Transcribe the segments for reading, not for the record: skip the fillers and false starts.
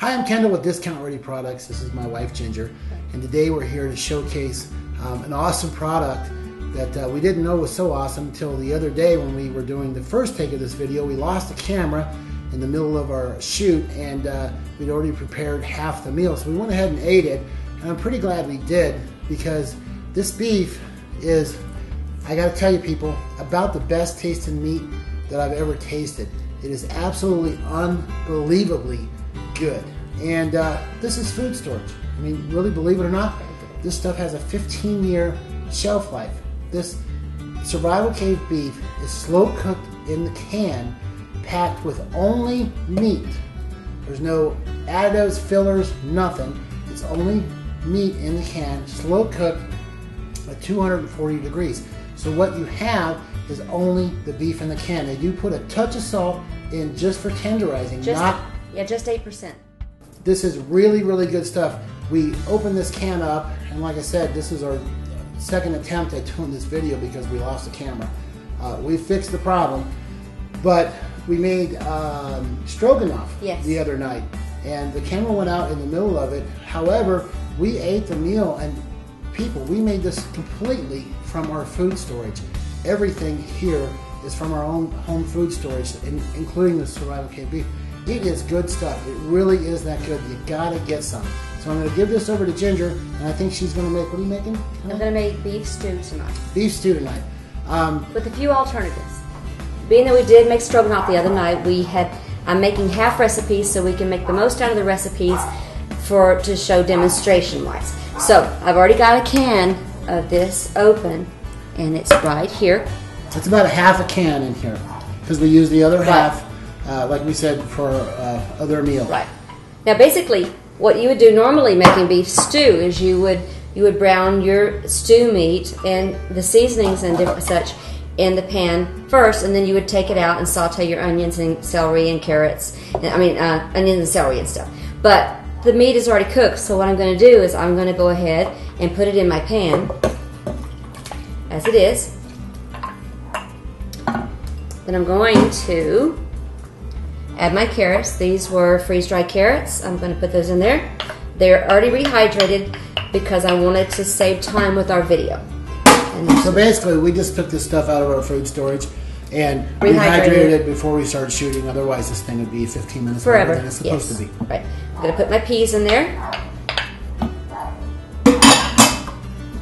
Hi, I'm Kendall with Discount Ready Products. This is my wife Ginger, and today we're here to showcase an awesome product that we didn't know was so awesome until the other day when we were doing the first take of this video. We lost the camera in the middle of our shoot, and we'd already prepared half the meal, so we went ahead and ate it, and I'm pretty glad we did, because this beef is, I gotta tell you people, about the best tasting meat that I've ever tasted. It is absolutely unbelievably good. And this is food storage. I mean, really, believe it or not, this stuff has a 15-year shelf life. This Survival Cave beef is slow cooked in the can, packed with only meat. There's no additives, fillers, nothing. It's only meat in the can, slow cooked at 240 degrees. So what you have is only the beef in the can. They do put a touch of salt in just for tenderizing, just 8%. This is really, really good stuff. We opened this can up, and like I said, this is our second attempt at doing this video because we lost the camera. We fixed the problem, but we made stroganoff the other night, and the camera went out in the middle of it. However, we ate the meal, and people, we made this completely from our food storage. Everything here is from our own home food storage, including the Survival Cave beef. It is good stuff. It really is that good. You gotta get some. So I'm gonna give this over to Ginger, and I think she's gonna make, what are you making? I'm gonna make beef stew tonight. Beef stew tonight. With a few alternatives. Being that we did make stroganoff the other night, I'm making half recipes so we can make the most out of the recipes to show demonstration wise. So I've already got a can of this open, and it's right here. It's about a half a can in here, because we use the other half, like we said, for other meal. Right. Now basically, what you would do normally making beef stew is you would brown your stew meat and the seasonings and different such in the pan first, and then you would take it out and saute your onions and celery and carrots. Onions and celery and stuff. But the meat is already cooked, so what I'm going to do is I'm going to go ahead and put it in my pan as it is. Then I'm going to add my carrots. These were freeze-dried carrots. I'm going to put those in there. They're already rehydrated because I wanted to save time with our video. So basically, we just took this stuff out of our food storage and rehydrated it before we started shooting. Otherwise, this thing would be 15 minutes forever longer than it's supposed to be. Right. I'm going to put my peas in there.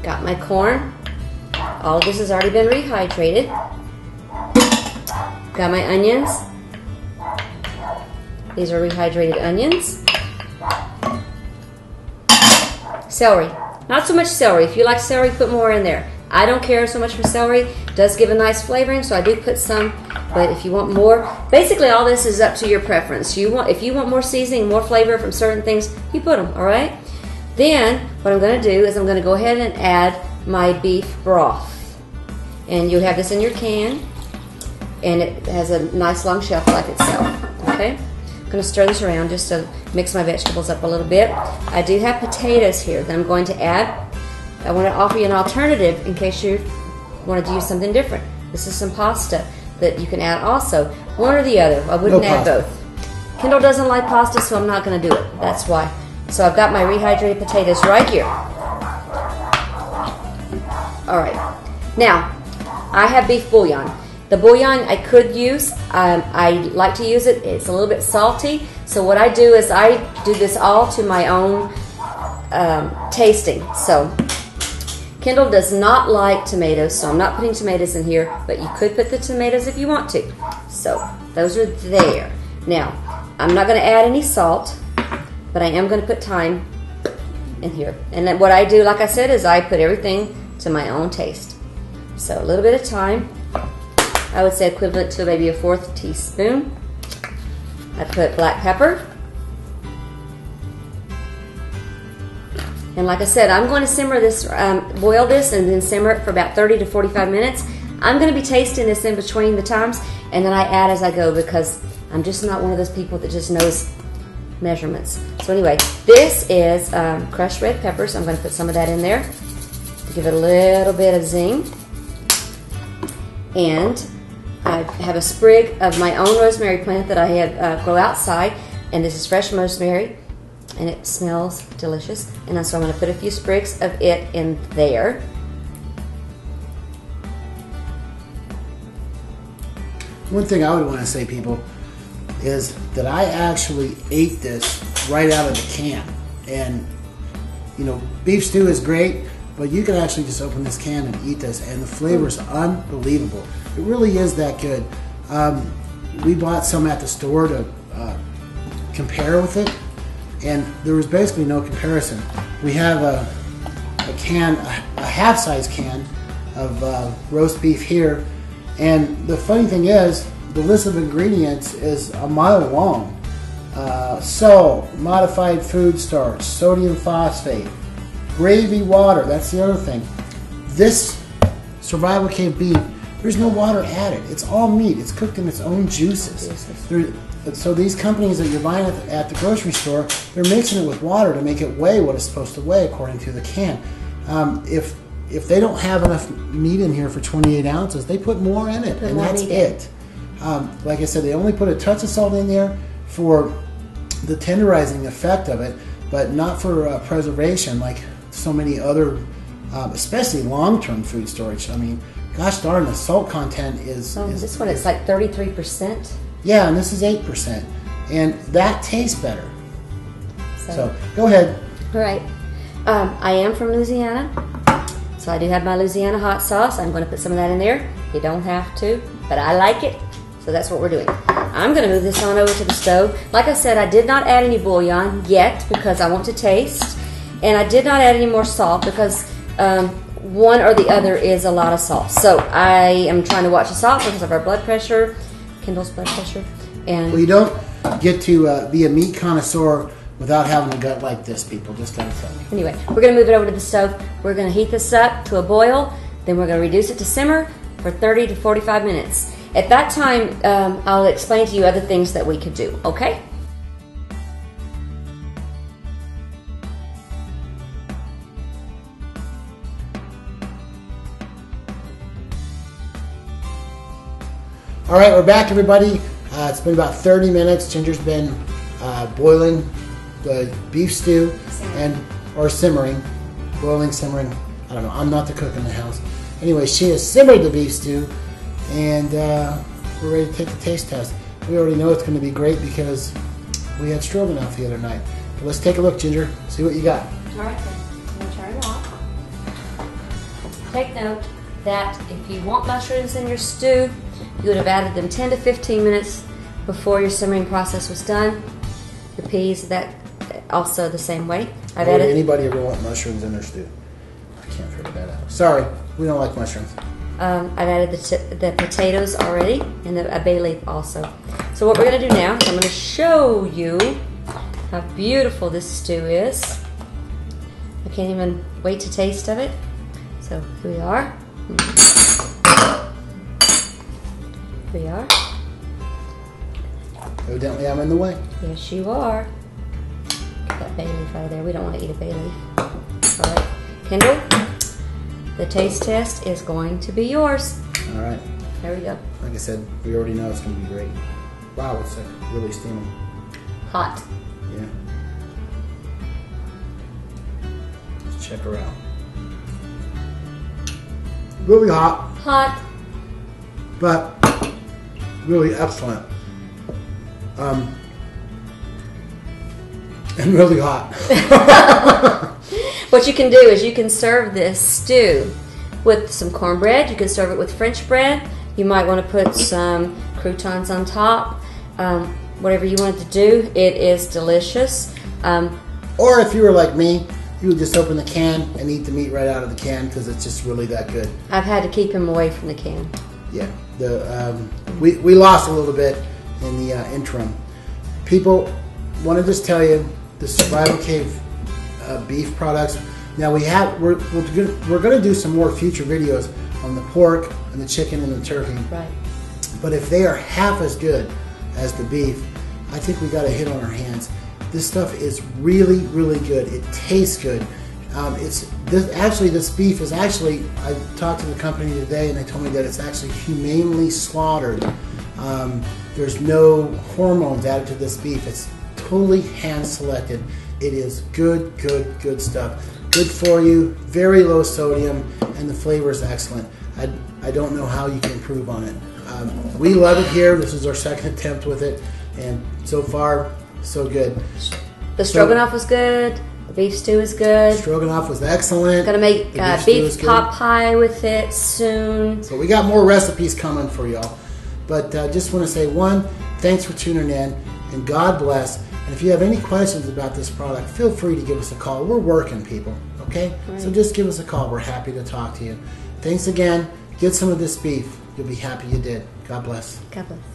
Got my corn. All of this has already been rehydrated. Got my onions. These are rehydrated onions. Celery. Not so much celery. If you like celery, put more in there. I don't care so much for celery. It does give a nice flavoring, so I do put some. But if you want more, basically all this is up to your preference. If you want more seasoning, more flavor from certain things, you put them, all right? Then what I'm going to do is I'm going to go ahead and add my beef broth. And you'll have this in your can, and it has a nice long shelf life itself, okay? I'm going to stir this around just to mix my vegetables up a little bit. I do have potatoes here that I'm going to add. I want to offer you an alternative in case you wanted to use something different. This is some pasta that you can add also. One or the other. I wouldn't add both. Kendall doesn't like pasta, so I'm not going to do it. That's why. So I've got my rehydrated potatoes right here. All right. Now, I have beef bouillon. The bouillon I could use, I like to use it. It's a little bit salty. So what I do is I do this all to my own tasting. So Kendall does not like tomatoes, so I'm not putting tomatoes in here, but you could put the tomatoes if you want to. So those are there. Now, I'm not going to add any salt, but I am going to put thyme in here. And then what I do, like I said, is I put everything to my own taste. So a little bit of thyme. I would say equivalent to maybe a 1/4 teaspoon. I put black pepper. And like I said, I'm going to simmer this, boil this, and then simmer it for about 30 to 45 minutes. I'm going to be tasting this in between the times, and then I add as I go because I'm just not one of those people that just knows measurements. So anyway, this is crushed red peppers. I'm going to put some of that in there to give it a little bit of zing. And I have a sprig of my own rosemary plant that I have grow outside, and this is fresh rosemary. and it smells delicious. And so I'm going to put a few sprigs of it in there. One thing I would want to say, people, is that I actually ate this right out of the can. And, you know, beef stew is great, but you can actually just open this can and eat this, and the flavor is unbelievable. It really is that good. We bought some at the store to compare with it, and there was basically no comparison. We have a half-size can of roast beef here, and the funny thing is, the list of ingredients is a mile long. Salt, modified food starch, sodium phosphate, gravy water, that's the other thing. This survival cave beef, there's no water added. It's all meat. It's cooked in its own juices. So these companies that you're buying at the grocery store, they're mixing it with water to make it weigh what it's supposed to weigh according to the can. If they don't have enough meat in here for 28 ounces, they put more in it, and that's it. Like I said, they only put a touch of salt in there for the tenderizing effect of it, but not for preservation like so many other, especially long-term food storage. I mean, gosh darn, the salt content is... this one is like 33%. Yeah, and this is 8%. And that tastes better. So go ahead. All right. I am from Louisiana, so I do have my Louisiana hot sauce. I'm going to put some of that in there. You don't have to, but I like it, so that's what we're doing. I'm going to move this on over to the stove. Like I said, I did not add any bouillon yet because I want to taste, and I did not add any more salt because one or the other is a lot of salt. So I am trying to watch the salt because of our blood pressure, Kendall's blood pressure. And well, you don't get to be a meat connoisseur without having a gut like this, people. Just gotta tell you. Anyway, we're going to move it over to the stove. We're going to heat this up to a boil. Then we're going to reduce it to simmer for 30 to 45 minutes. At that time, I'll explain to you other things that we could do, okay? All right, we're back, everybody. It's been about 30 minutes. Ginger's been boiling the beef stew or simmering, boiling, simmering. I don't know. I'm not the cook in the house. Anyway, she has simmered the beef stew, and we're ready to take the taste test. We already know it's going to be great because we had stroganoff the other night. But let's take a look, Ginger. See what you got. All right, then. I'm going to turn it off. Take note that if you want mushrooms in your stew, you would have added them 10 to 15 minutes before your simmering process was done. The peas, that also the same way. Would anybody ever want mushrooms in their stew? I can't figure that out. Sorry, we don't like mushrooms. I've added the potatoes already and a bay leaf also. So what we're going to do now is I'm going to show you how beautiful this stew is. I can't even wait to taste of it. So here we are. Here we are. Evidently I'm in the way. Yes, you are. Get that bay leaf out of there. We don't want to eat a bay leaf. All right, Kendall, the taste test is going to be yours. All right. There we go. Like I said, we already know it's going to be great. Wow, it's like really steaming. Hot. Yeah. Let's check her out. Really hot. Hot. But really excellent. And really hot. What you can do is you can serve this stew with some cornbread. You can serve it with French bread. You might want to put some croutons on top. Whatever you want to do, it is delicious. Or if you were like me, you would just open the can and eat the meat right out of the can because it's just really that good. I've had to keep him away from the can. Yeah, we lost a little bit in the interim. People, want to just tell you, the Survival Cave beef products. Now we're going to do some more future videos on the pork and the chicken and the turkey. Right. But if they are half as good as the beef, I think we got a hit on our hands. This stuff is really, really good. It tastes good. This beef is actually, I talked to the company today and they told me that it's actually humanely slaughtered. There's no hormones added to this beef. It's totally hand selected. It is good, good, good stuff. Good for you, very low sodium, and the flavor is excellent. I don't know how you can improve on it. We love it here. This is our second attempt with it, and so far, so good. The stroganoff was good. The beef stew is good. Stroganoff was excellent. Gonna make beef pot pie with it soon. So we got more recipes coming for y'all. But just want to say, one, thanks for tuning in, and God bless. And if you have any questions about this product, feel free to give us a call. We're working, people, okay? Right. So just give us a call. We're happy to talk to you. Thanks again. Get some of this beef. You'll be happy you did. God bless. God bless.